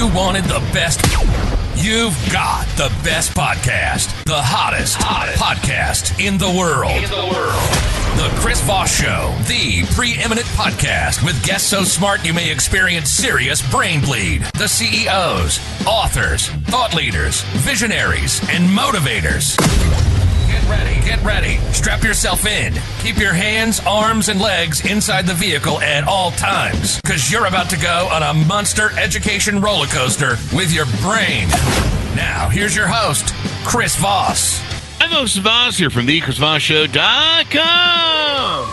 you wanted the best, you've got the best podcast. The hottest podcast in the world. The Chris Voss Show, the preeminent podcast with guests so smart you may experience serious brain bleed. The CEOs, authors, thought leaders, visionaries, and motivators. Get ready. Strap yourself in. Keep your hands, arms, and legs inside the vehicle at all times, because you're about to go on a monster education roller coaster with your brain. Now, here's your host, Chris Voss. I'm Voss here from the ChrisVossShow.com.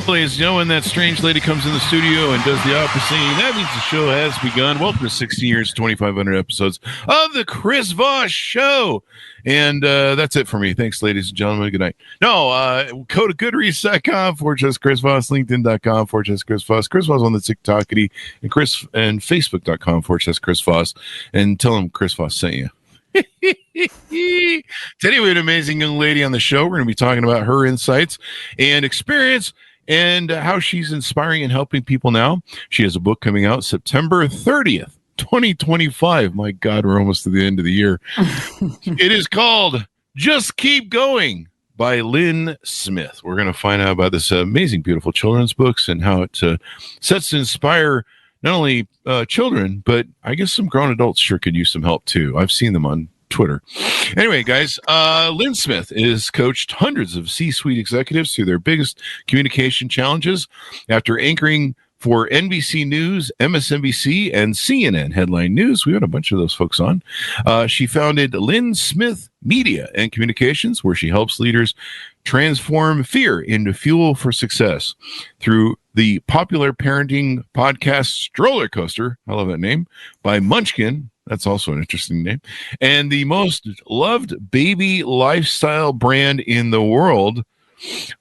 Ladies, you know when that strange lady comes in the studio and does the opera singing, that means the show has begun. Welcome to 16 years, 2,500 episodes of the Chris Voss Show. And that's it for me. Thanks, ladies and gentlemen. Good night. No, go to Goodreads.com, /Chris Voss, LinkedIn.com, /Chris Voss, Chris Voss on the TikTokity, and Facebook.com, /Chris Voss, and tell them Chris Voss sent you. Today we had an amazing young lady on the show. We're going to be talking about her insights and experience and how she's inspiring and helping people now. She has a book coming out September 30th, 2025. My God, we're almost to the end of the year. It is called Just Keep Going by Lynn Smith. We're going to find out about this amazing, beautiful children's books and how it sets to inspire not only children, but I guess some grown adults sure could use some help too. I've seen them on Twitter. Anyway, guys, Lynn Smith has coached hundreds of C-suite executives through their biggest communication challenges. After anchoring for NBC News, MSNBC, and CNN Headline News, we had a bunch of those folks on. She founded Lynn Smith Media and Communications, where she helps leaders transform fear into fuel for success through the popular parenting podcast Strollercoaster, I love that name, by Munchkin. That's also an interesting name. And the most loved baby lifestyle brand in the world,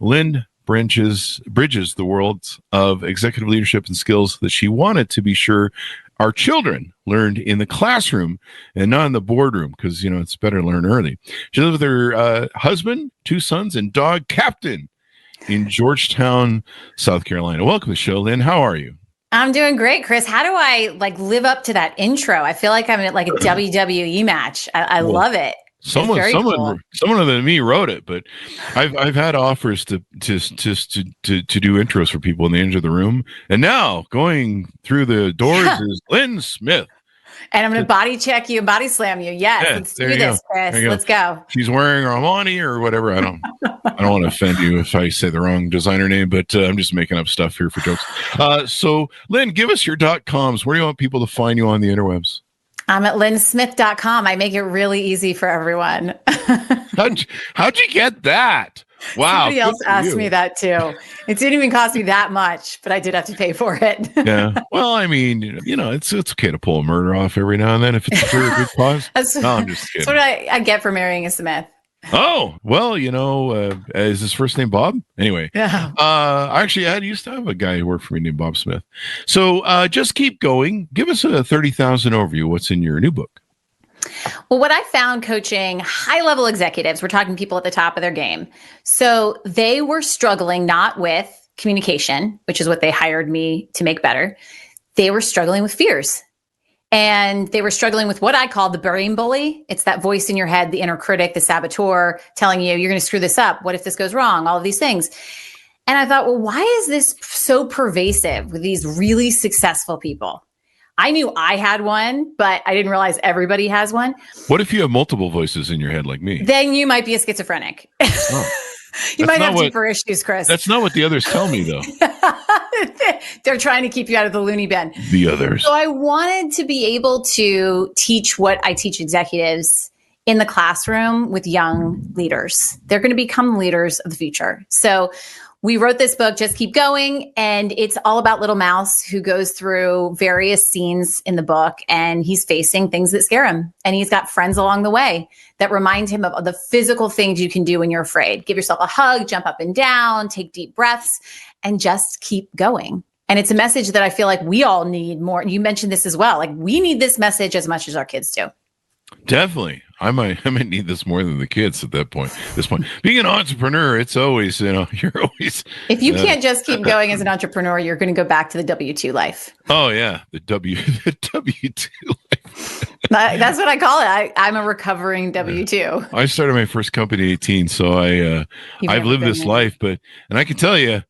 Lynn bridges the world of executive leadership and skills that she wanted to be sure our children learned in the classroom and not in the boardroom, because, you know, it's better to learn early. She lives with her husband, 2 sons, and dog Captain in Georgetown, South Carolina. Welcome to the show, Lynn. How are you? I'm doing great, Chris. How do I live up to that intro? I feel like I'm at a WWE match. I love it. Someone other than me wrote it, but I've had offers to do intros for people, and they enter the room, and now going through the doors is Lynn Smith. And I'm going to body check you and body slam you. Yes, let's do this, Chris. Let's go. She's wearing Armani or whatever. I don't want to offend you if I say the wrong designer name, but I'm just making up stuff here for jokes. So, Lynn, give us your .coms. Where do you want people to find you on the interwebs? I'm at lynnsmith.com. I make it really easy for everyone. How'd you get that? Wow. Somebody else asked me that too. It didn't even cost me that much, but I did have to pay for it. Yeah. Well, I mean, you know, it's okay to pull a murder off every now and then if it's for a good cause. I'm just kidding. That's what I get for marrying a Smith. Oh, well, you know, is his first name Bob? Anyway, yeah. Actually, I used to have a guy who worked for me named Bob Smith. So just keep going. Give us a 30,000 overview. What's in your new book? Well, what I found coaching high-level executives, we're talking people at the top of their game. So they were struggling not with communication, which is what they hired me to make better. They were struggling with fears. And they were struggling with what I call the brain bully. It's that voice in your head, the inner critic, the saboteur telling you, you're going to screw this up. What if this goes wrong? All of these things. And I thought, well, why is this so pervasive with these really successful people? I knew I had one, but I didn't realize everybody has one. What if you have multiple voices in your head like me? Then you might be a schizophrenic. Oh, you might have deeper issues, Chris. That's not what the others tell me, though. They're trying to keep you out of the loony bin. The others. So I wanted to be able to teach what I teach executives in the classroom with young leaders. They're going to become leaders of the future. So we wrote this book, Just Keep Going, and it's all about little Mouse who goes through various scenes in the book, and he's facing things that scare him. And he's got friends along the way that remind him of the physical things you can do when you're afraid. Give yourself a hug, jump up and down, take deep breaths, and just keep going. And it's a message that I feel like we all need more. You mentioned this as well. Like, we need this message as much as our kids do. Definitely. I might need this more than the kids at this point. Being an entrepreneur, it's always, you're always. If you can't just keep going as an entrepreneur, you're going to go back to the W-2 life. Oh yeah. The W-2 life. That's what I call it. I'm a recovering W-2. I started my first company at 18. So I've lived this life, and I can tell you,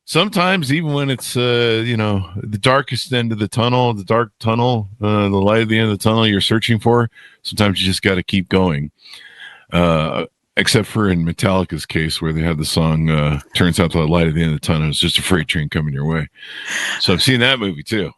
sometimes even when it's, the darkest end of the tunnel, the dark tunnel, the light at the end of the tunnel you're searching for, sometimes you just got to keep going. Except for in Metallica's case where they had the song, Turns Out the Light at the End of the Tunnel. It's just a freight train coming your way. So I've seen that movie too.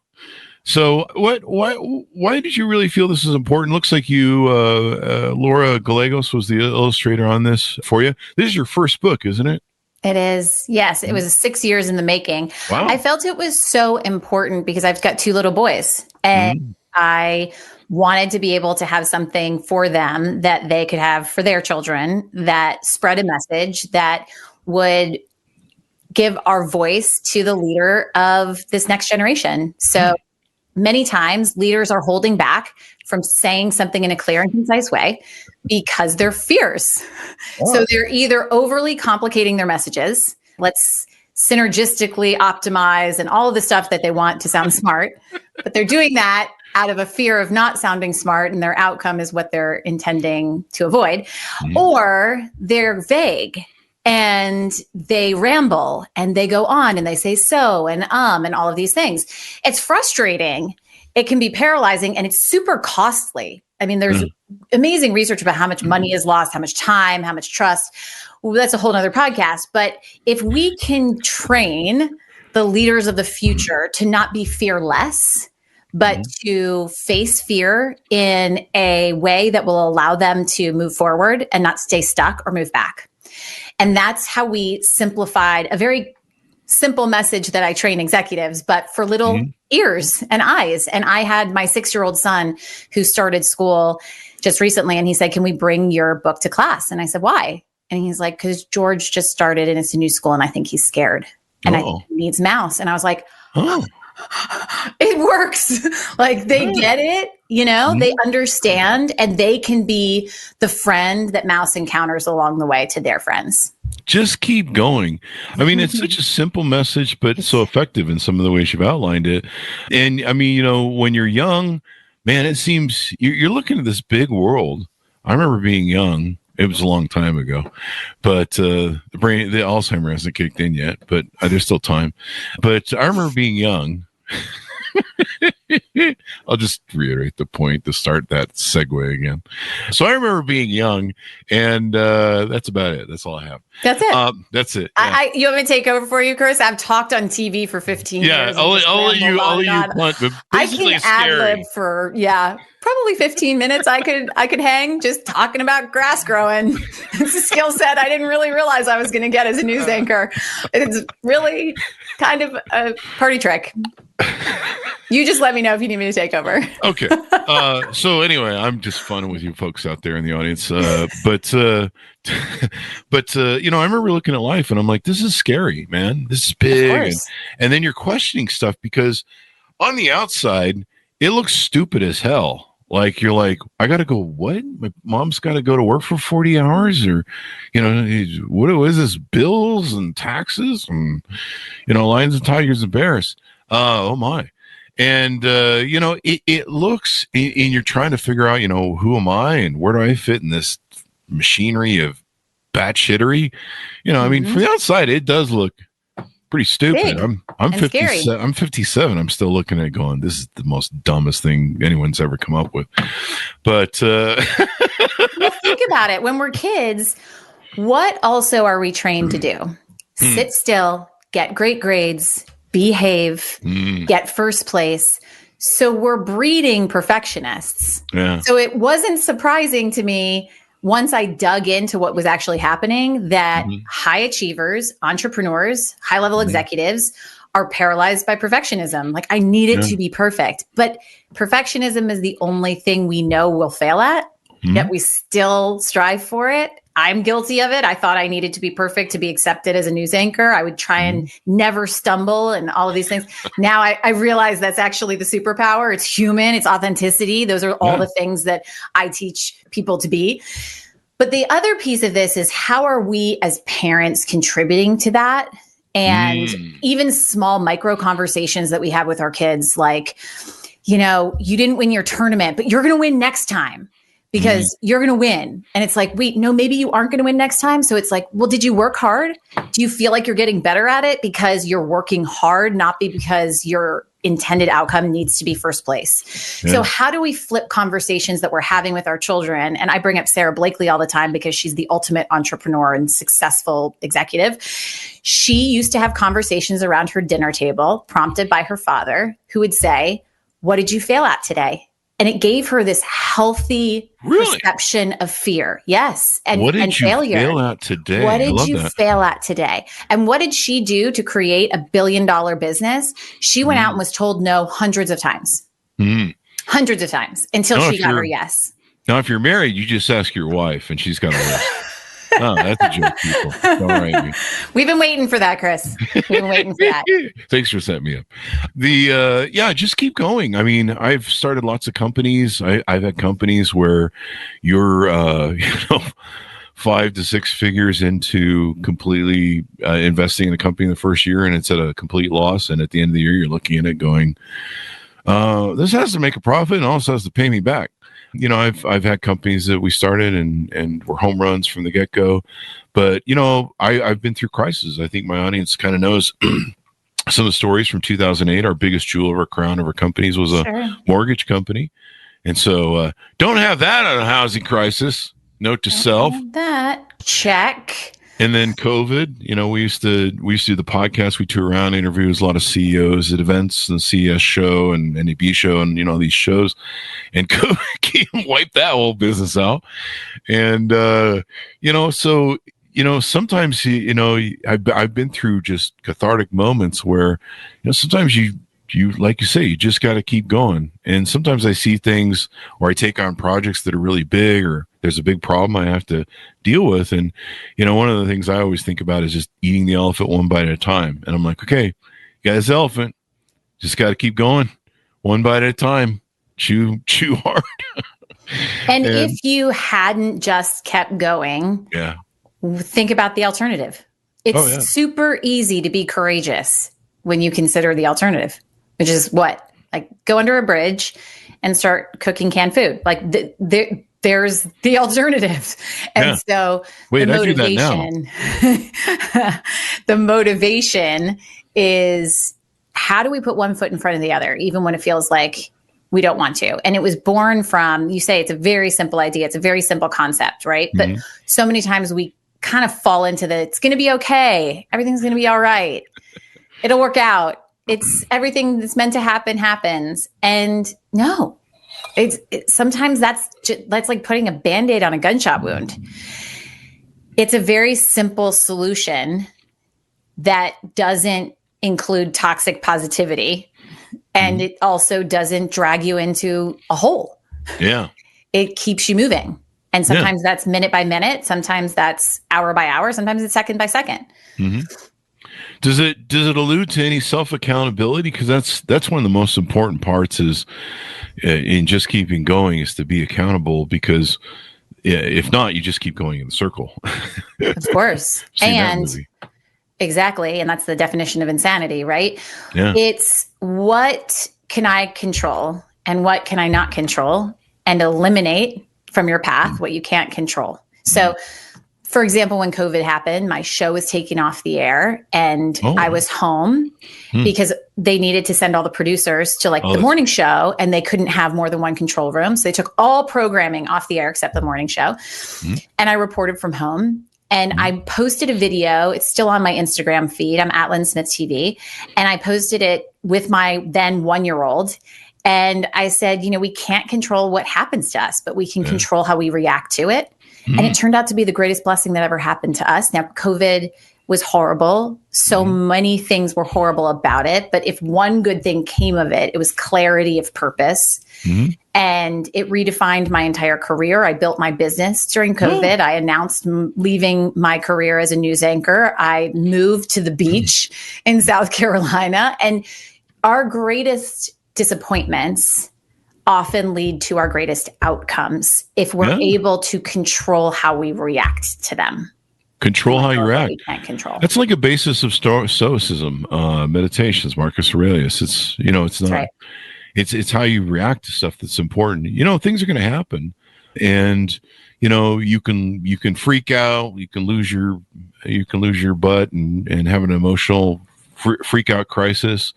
So why did you really feel this is important? Looks like you, Laura Gallegos was the illustrator on this for you. This is your first book, isn't it? It is. Yes. It was 6 years in the making. Wow. I felt it was so important because I've got 2 little boys and I wanted to be able to have something for them that they could have for their children that spread a message that would give our voice to the leader of this next generation. So many times leaders are holding back from saying something in a clear and concise way because they're fierce. Oh. So they're either overly complicating their messages. Let's synergistically optimize and all of the stuff that they want to sound smart, but they're doing that out of a fear of not sounding smart, and their outcome is what they're intending to avoid. Or they're vague and they ramble and they go on and they say so and all of these things. It's frustrating. It can be paralyzing and it's super costly. I mean, there's amazing research about how much money is lost, how much time, how much trust. Well, that's a whole nother podcast. But if we can train the leaders of the future to not be fearless, but to face fear in a way that will allow them to move forward and not stay stuck or move back. And that's how we simplified a very simple message that I train executives, but for little ears and eyes. And I had my 6-year-old son who started school just recently, and he said, "Can we bring your book to class?" And I said, "Why?" And he's like, "Because George just started and it's a new school and I think he's scared and I think he needs mouse." And I was like, it works. Like they get it, they understand, and they can be the friend that mouse encounters along the way to their friends. Just keep going. I mean, it's such a simple message, but so effective in some of the ways you've outlined it. And I mean, when you're young, man, it seems you're looking at this big world. I remember being young. It was a long time ago, but the Alzheimer hasn't kicked in yet, but there's still time. But I remember being young. I'll just reiterate the point to start that segue again. So I remember being young, and that's about it. That's all I have. That's it. That's it. Yeah. You want me to take over for you, Chris? I've talked on TV for 15 years. Yeah, I'll let you punt. But I can ad-lib for probably 15 minutes. I could hang just talking about grass growing. It's a skill set I didn't really realize I was going to get as a news anchor. It's really kind of a party trick. You just let me know if you need me to take over. Okay. So anyway, I'm just funning with you folks out there in the audience. But I remember looking at life and I'm like, this is scary, man. This is big. And then you're questioning stuff because on the outside, it looks stupid as hell. Like you're like, I got to go, what? My mom's got to go to work for 40 hours or, what is this? Bills and taxes and, lions and tigers and bears. Oh my. And, it looks, and you're trying to figure out, who am I and where do I fit in this machinery of batshittery? I mean, from the outside, it does look pretty stupid. Big I'm 57. I'm 57. I'm still looking at it going, this is the most dumbest thing anyone's ever come up with. But well, think about it. When we're kids, what also are we trained to do? Sit still, get great grades, behave, get first place. So we're breeding perfectionists. Yeah. So it wasn't surprising to me once I dug into what was actually happening that high achievers, entrepreneurs, high-level executives are paralyzed by perfectionism. Like, I need it to be perfect. But perfectionism is the only thing we know we'll fail at, yet we still strive for it. I'm guilty of it. I thought I needed to be perfect to be accepted as a news anchor. I would try and never stumble and all of these things. Now I realize that's actually the superpower. It's human. It's authenticity. Those are all the things that I teach people to be. But the other piece of this is, how are we as parents contributing to that? And even small micro conversations that we have with our kids, like, you didn't win your tournament, but you're going to win next time. Because you're going to win. And it's like, wait, no, maybe you aren't going to win next time. So it's like, well, did you work hard? Do you feel like you're getting better at it because you're working hard, not because your intended outcome needs to be first place? Yeah. So how do we flip conversations that we're having with our children? And I bring up Sarah Blakely all the time because she's the ultimate entrepreneur and successful executive. She used to have conversations around her dinner table prompted by her father, who would say, what did you fail at today? And it gave her this healthy perception of fear. Yes. And what did you failure. Fail at today? What did you fail at today? And what did she do to create $1 billion business? She went out and was told no hundreds of times. Hundreds of times until she got her yes. Now, if you're married, you just ask your wife and she's got a list. Oh, that's a joke, people. All right. We've been waiting for that, Chris. We've been waiting for that. Thanks for setting me up. Just keep going. I mean, I've started lots of companies. I've had companies where you're, 5 to 6 figures into completely investing in a company in the first year, and it's at a complete loss. And at the end of the year, you're looking at it going, this has to make a profit and also has to pay me back. I've had companies that we started and were home runs from the get-go, but I've been through crises. I think my audience kind of knows some of the stories from 2008. Our biggest jewel of our crown of our companies was a mortgage company, and so don't have that on a housing crisis. Note to self. That check. And then COVID, we used to do the podcast. We tour around, interviews a lot of CEOs at events and CES show and NAB show and, these shows. And COVID came and wiped that whole business out. And, sometimes, I've been through just cathartic moments where, sometimes you like you say, you just got to keep going. And sometimes I see things or I take on projects that are really big, or there's a big problem I have to deal with. And, one of the things I always think about is just eating the elephant one bite at a time. And I'm like, okay, you got this elephant, just got to keep going one bite at a time, chew hard. And if you hadn't just kept going, think about the alternative. It's super easy to be courageous when you consider the alternative, which is what? Like, go under a bridge and start cooking canned food. Like, there's the alternative. And so the motivation is, how do we put one foot in front of the other, even when it feels like we don't want to? And it was born from, you say it's a very simple idea. It's a very simple concept, right? But so many times we kind of fall into it's going to be okay. Everything's going to be all right. It'll work out. It's everything that's meant to happen happens. And no, sometimes that's like putting a Band-Aid on a gunshot wound. It's a very simple solution that doesn't include toxic positivity. And it also doesn't drag you into a hole. Yeah. It keeps you moving. And sometimes that's minute by minute. Sometimes that's hour by hour. Sometimes it's second by second. Mm-hmm. Does it allude to any self-accountability? Because that's one of the most important parts is in just keeping going is to be accountable, because if not, you just keep going in the circle. Of course. And exactly. And that's the definition of insanity, right? Yeah. It's what can I control and what can I not control, and eliminate from your path what you can't control. So for example, when COVID happened, my show was taken off the air and I was home because they needed to send all the producers to the morning show, and they couldn't have more than one control room. So they took all programming off the air except the morning show. And I reported from home, and I posted a video. It's still on my Instagram feed. I'm at Lynn Smith TV. And I posted it with my then 1-year-old. And I said, we can't control what happens to us, but we can control how we react to it. And it turned out to be the greatest blessing that ever happened to us. Now, COVID was horrible. So many things were horrible about it. But if one good thing came of it, it was clarity of purpose. And it redefined my entire career. I built my business during COVID. I announced leaving my career as a news anchor. I moved to the beach in South Carolina. And our greatest disappointments often lead to our greatest outcomes if we're able to control how we react to them. Control how you react. We can't control. That's like a basis of Stoicism, meditations, Marcus Aurelius. It's, you know, it's not, right. It's how you react to stuff that's important. You know, things are going to happen, and you know, you can freak out, you can lose your butt and have an emotional freak out crisis,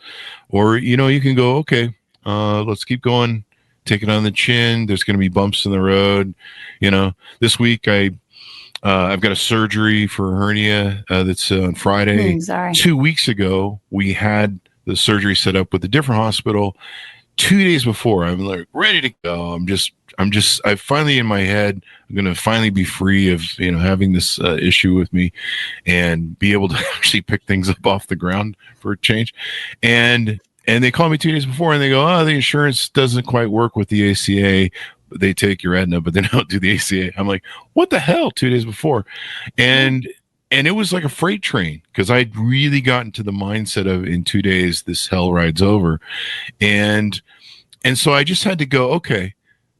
or you know, you can go, okay, let's keep going, take it on the chin. There's going to be bumps in the road. You know, this week I've got a surgery for a hernia that's on Friday. Sorry. 2 weeks ago, we had the surgery set up with a different hospital. 2 days before, I'm like ready to go. I finally in my head, I'm going to finally be free of, you know, having this issue with me and be able to actually pick things up off the ground for a change. And they call me 2 days before and they go, oh, the insurance doesn't quite work with the ACA. They take your Aetna, but they don't do the ACA. I'm like, what the hell? 2 days before. And it was like a freight train because I'd really gotten to the mindset of in 2 days, this hell ride's over. And so I just had to go, okay,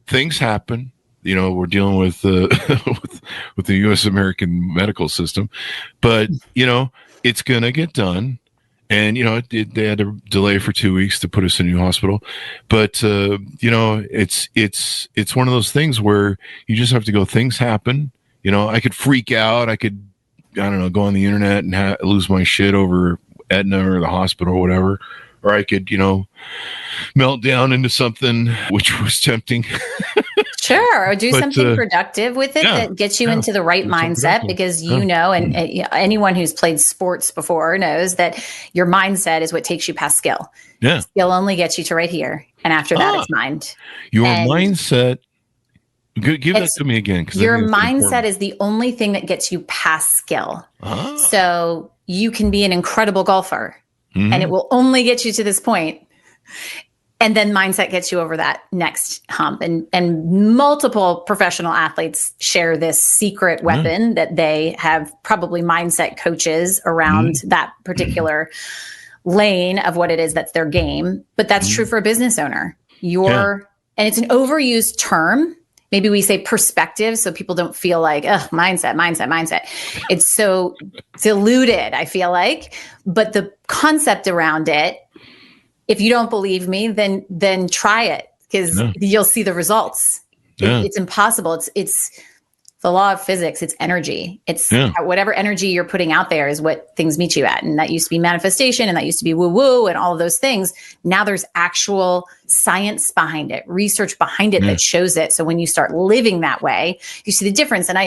things happen. You know, we're dealing with with the U.S. American medical system, but you know, it's going to get done. And, you know, they had to delay for 2 weeks to put us in a new hospital. But, you know, it's one of those things where you just have to go, things happen. You know, I could freak out. I could, I don't know, go on the internet and lose my shit over Aetna or the hospital or whatever. Or I could, you know, melt down into something, which was tempting. Sure. Or do something productive with it that gets you into the right mindset because you know, and anyone who's played sports before knows that your mindset is what takes you past skill. Yeah. Skill only gets you to right here. And after that, it's mind. Your mindset. Give that to me again. Your mindset is the only thing that gets you past skill. So you can be an incredible golfer and it will only get you to this point. And then mindset gets you over that next hump. And multiple professional athletes share this secret weapon that they have probably mindset coaches around that particular lane of what it is that's their game. But that's true for a business owner. And it's an overused term. Maybe we say perspective so people don't feel like, mindset. It's so diluted, I feel like. But the concept around it, if you don't believe me, then try it because you'll see the results. It's impossible. It's the law of physics. It's energy. It's whatever energy you're putting out there is what things meet you at. And that used to be manifestation and that used to be woo-woo and all of those things. Now there's actual science behind it, research behind it that shows it. So when you start living that way, you see the difference. And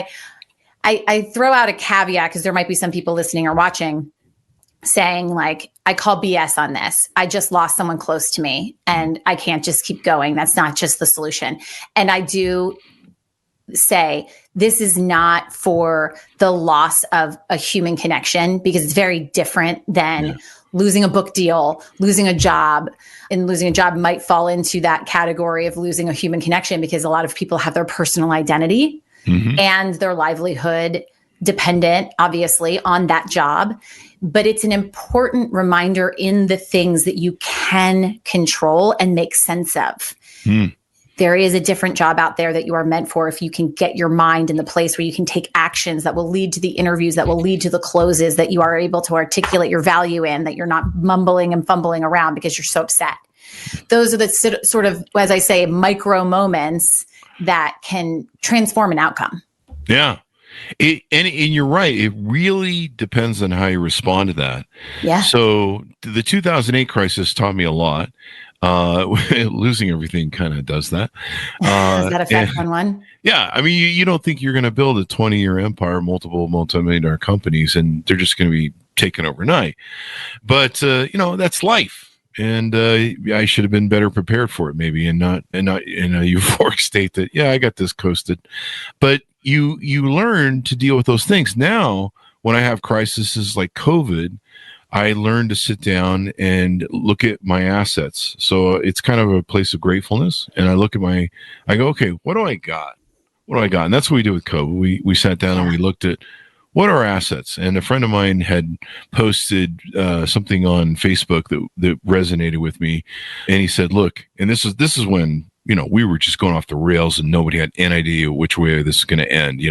I throw out a caveat because there might be some people listening or watching saying like, I call BS on this. I just lost someone close to me and I can't just keep going. That's not just the solution. And I do say this is not for the loss of a human connection because it's very different than losing a book deal, losing a job. And losing a job might fall into that category of losing a human connection because a lot of people have their personal identity and their livelihood dependent, obviously, on that job. But it's an important reminder in the things that you can control and make sense of. There is a different job out there that you are meant for if you can get your mind in the place where you can take actions that will lead to the interviews, that will lead to the closes, that you are able to articulate your value in, that you're not mumbling and fumbling around because you're so upset. Those are the sort of, as I say, micro moments that can transform an outcome. Yeah. And you're right. It really depends on how you respond to that. Yeah. So the 2008 crisis taught me a lot. Losing everything kind of does that. Does that affect one? Yeah. I mean, you don't think you're going to build a 20-year empire, multiple multi-million-dollar companies, and they're just going to be taken overnight. But, you know, that's life. And I should have been better prepared for it, maybe, and not in a euphoric state that, I got this coasted. But you learn to deal with those things. Now, when I have crises like COVID, I learned to sit down and look at my assets. So it's kind of a place of gratefulness. And I go, okay, what do I got? What do I got? And that's what we did with COVID. We sat down and we looked at what are our assets. And a friend of mine had posted something on Facebook that resonated with me. And he said, look, and this is when, we were just going off the rails and nobody had any idea which way this is going to end.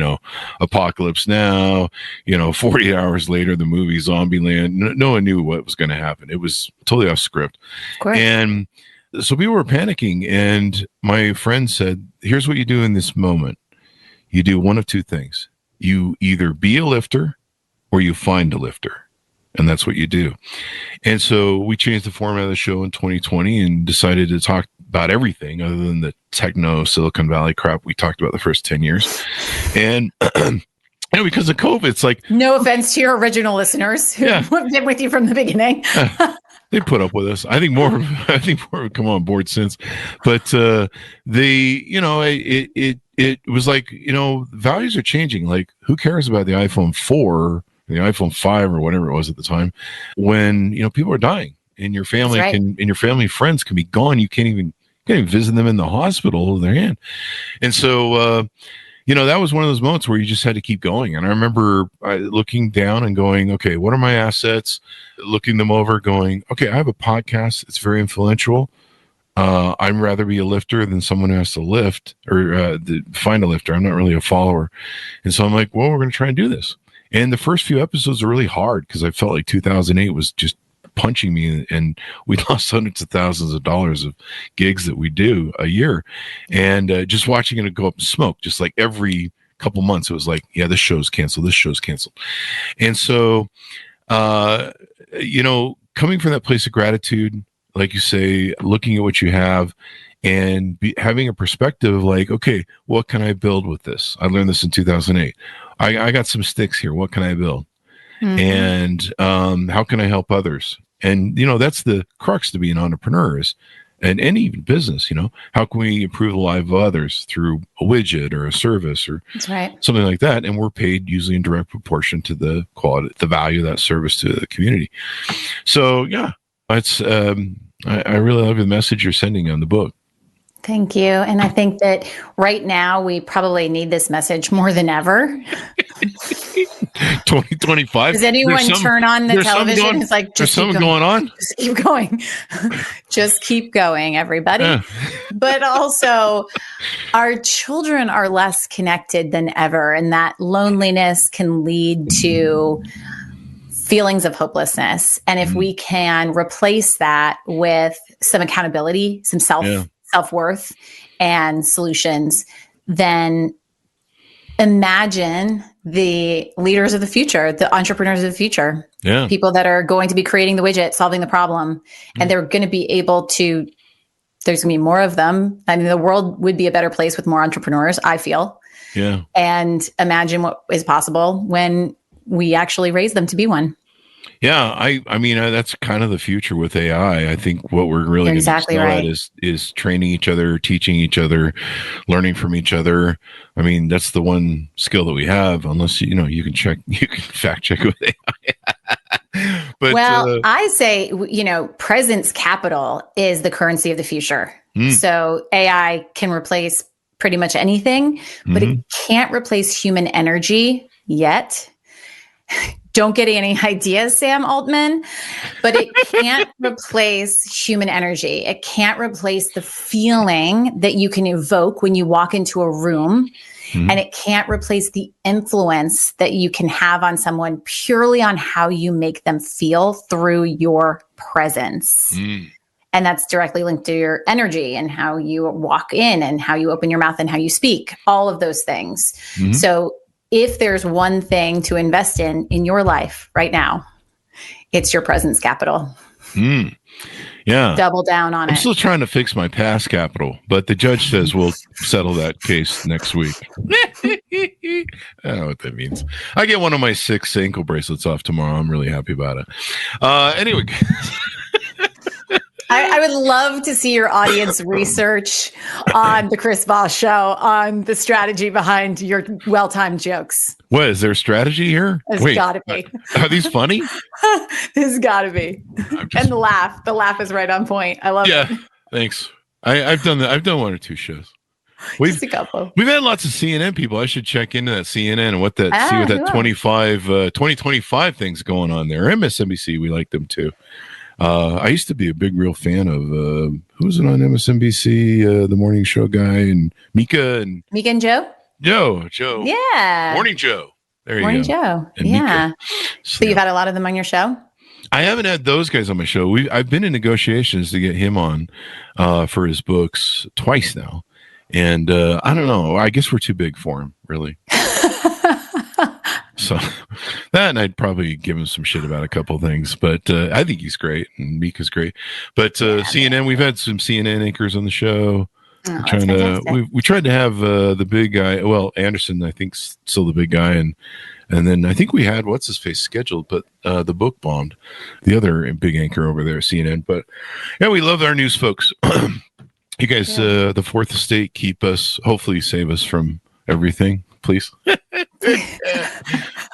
Apocalypse Now, 48 hours later, the movie Zombieland. No one knew what was going to happen. It was totally off script. Of course. And so people were panicking. And my friend said, here's what you do in this moment. You do one of two things. You either be a lifter or you find a lifter. And that's what you do. And so we changed the format of the show in 2020 and decided to talk about everything other than the techno Silicon Valley crap we talked about the first 10 years. And because of COVID, it's like... No offense to your original listeners who have been with you from the beginning. They put up with us. I think more have come on board since. But it was like, values are changing. Like, who cares about the iPhone 4, the iPhone 5 or whatever it was at the time, when, people are dying and your family and your family friends can be gone. You can't even visit them in the hospital with their hand. And so, that was one of those moments where you just had to keep going. And I remember looking down and going, okay, what are my assets? Looking them over, going, okay, I have a podcast. It's very influential. I'd rather be a lifter than someone who has to lift or find a lifter. I'm not really a follower. And so I'm like, well, we're going to try and do this. And the first few episodes are really hard because I felt like 2008 was just punching me, and we lost hundreds of thousands of dollars of gigs that we do a year. And just watching it go up in smoke, just like every couple months, it was like, yeah, this show's canceled. This show's canceled. And so, coming from that place of gratitude, like you say, looking at what you have and having a perspective of like, okay, what can I build with this? I learned this in 2008. I got some sticks here. What can I build? Mm-hmm. And how can I help others? And, that's the crux to being an entrepreneur is, and any business, how can we improve the life of others through a widget or a service or something like that? And we're paid usually in direct proportion to the quality, the value of that service to the community. So, yeah, it's, I really love the message you're sending on the book. Thank you. And I think that right now we probably need this message more than ever. 2025. Does anyone turn on the television? It's like, just something going on. Just keep going. Just keep going, everybody. Yeah. But also, our children are less connected than ever. And that loneliness can lead to feelings of hopelessness. And if we can replace that with some accountability, some self-worth and solutions, then imagine the leaders of the future, the entrepreneurs of the future, people that are going to be creating the widget, solving the problem, and they're going to be able to, there's going to be more of them. I mean, the world would be a better place with more entrepreneurs, I feel. Yeah. And imagine what is possible when we actually raise them to be one. Yeah, I mean that's kind of the future with AI. I think what we're really going to excel at is training each other, teaching each other, learning from each other. I mean, that's the one skill that we have. Unless you can fact check with AI. But I say presence capital is the currency of the future. So AI can replace pretty much anything, but it can't replace human energy yet. Don't get any ideas, Sam Altman, but it can't replace human energy. It can't replace the feeling that you can evoke when you walk into a room. And it can't replace the influence that you can have on someone purely on how you make them feel through your presence. And that's directly linked to your energy and how you walk in and how you open your mouth and how you speak, all of those things. So if there's one thing to invest in your life right now, it's your presence capital. Yeah. Double down on it. I'm still trying to fix my past capital, but the judge says we'll settle that case next week. I don't know what that means. I get one of my 6 ankle bracelets off tomorrow. I'm really happy about it. Anyway. I would love to see your audience research on the Chris Voss show on the strategy behind your well-timed jokes. What is there a strategy here? It's gotta be. Are these funny? It's gotta be. And the laugh is right on point. I love it. Yeah, thanks. I've done that. I've done one or two shows. Just a couple. We've had lots of CNN people. I should check into that CNN and see what that 2025 thing's going on there. MSNBC, we like them too. I used to be a big real fan of who's it on MSNBC, the morning show guy, and Mika and Joe. Joe. Yeah. Morning Joe. There you Morning go. Joe. And Yeah. Mika. So you've had a lot of them on your show? I haven't had those guys on my show. I've been in negotiations to get him on for his books twice now. And I don't know. I guess we're too big for him, really. So that, and I'd probably give him some shit about a couple things. But I think he's great, and Mika's great. But CNN, we've had some CNN anchors on the show. We tried to have the big guy. Well, Anderson, I think, still the big guy, and then I think we had what's his face scheduled, but the book bombed. The other big anchor over there, CNN. But yeah, we love our news folks. You guys, the Fourth Estate, keep us. Hopefully, save us from everything, please.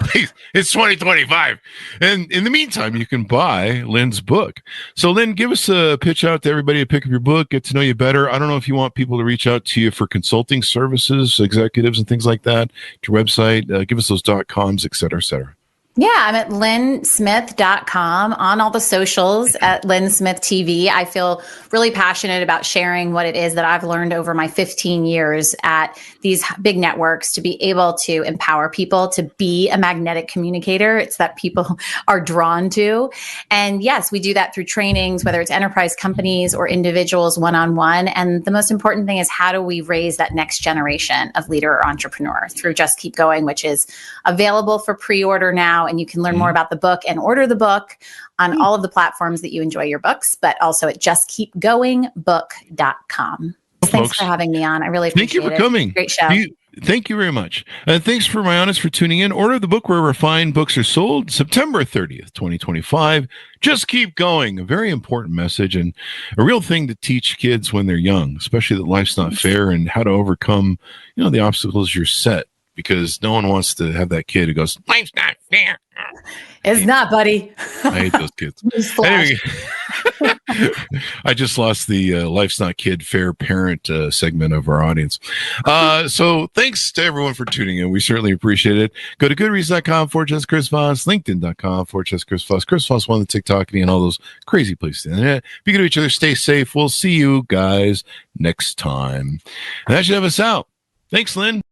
Please, it's 2025, and in the meantime, you can buy Lynn's book. So, Lynn, give us a pitch out to everybody to pick up your book, get to know you better. I don't know if you want people to reach out to you for consulting services, executives, and things like that. To your website, give us those .coms, et cetera, et cetera. Yeah, I'm at lynnsmith.com, on all the socials at Lynn Smith TV. I feel really passionate about sharing what it is that I've learned over my 15 years at these big networks to be able to empower people to be a magnetic communicator. It's that people are drawn to. And yes, we do that through trainings, whether it's enterprise companies or individuals one-on-one. And the most important thing is, how do we raise that next generation of leader or entrepreneur through Just Keep Going, which is available for pre-order now. And you can learn more about the book and order the book on all of the platforms that you enjoy your books, but also at justkeepgoingbook.com. Thanks for having me on. I really appreciate it. Thank you for coming. Great show. Thank you very much. And thanks for my honest for tuning in. Order the book wherever fine books are sold. September 30th, 2025. Just keep going. A very important message and a real thing to teach kids when they're young, especially that life's not fair and how to overcome, the obstacles you're set. Because no one wants to have that kid who goes, life's not fair. It's not, buddy. I hate those kids. Anyway, I just lost the Life's Not Kid Fair Parent segment of our audience. So thanks to everyone for tuning in. We certainly appreciate it. Go to goodreads.com/Chris Voss, LinkedIn.com/Chris Voss, Chris Voss on the TikTok and all those crazy places. And be good to each other. Stay safe. We'll see you guys next time. And that should have us out. Thanks, Lynn.